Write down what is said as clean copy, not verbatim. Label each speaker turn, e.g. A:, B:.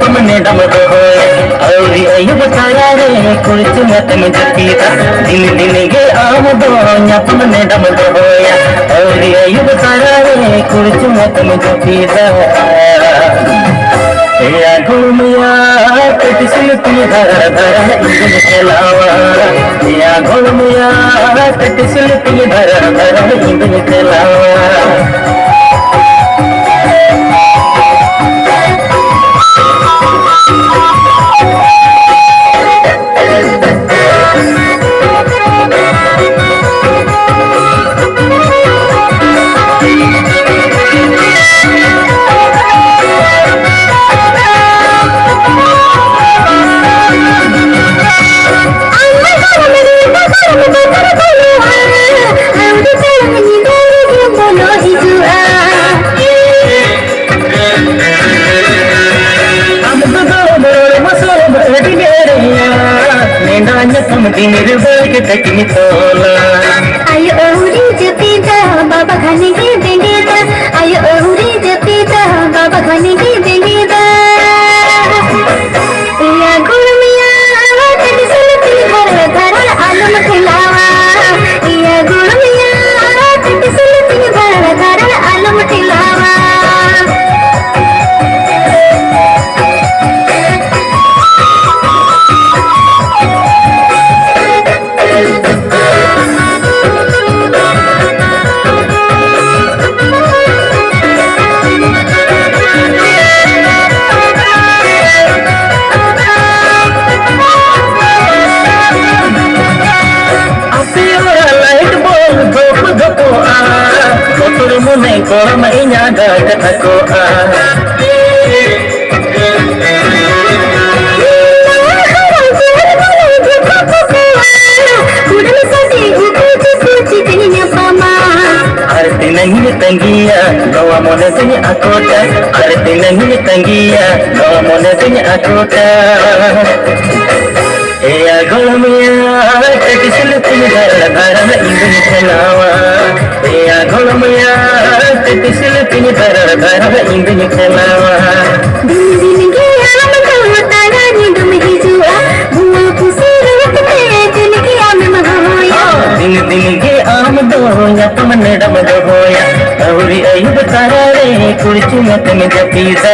A: पमने डम होया और अयुब साया रे कुछ मत मुझे पीता दिन दिन गे आम दो पमने डम होया और अयुब साया रे कुछ मत मुझे पीता या घूमिया कटिसल तुम धर धर इंजन चलावा या घूमिया कटिसल तुम धर धर इंजन चलावा
B: ayo uri jepita baba khane ki bendita ayo uri jepita baba khane ki bendita ya gulmiya tadi sulti dhar dhar alum khilawa ya gulmiya tadi sulti dhar dhar alum khilawa
A: Kau mainnya gak aku arti nahi tangiya gawa mone tanya akota arti nahi tangiya gawa mone tanya akota ya golmiya katisil tumi dhar dhar indun chalawa ya golmiya katisil tumi dhar dhar indun chalawa
B: din din ge aam gawa tara ni dum hi jua bua kusurat pe dil ki aam hoya
A: दिन दिन के आम दो या पमने डम होया और अयुब तारा रे कुछ मत में जपीता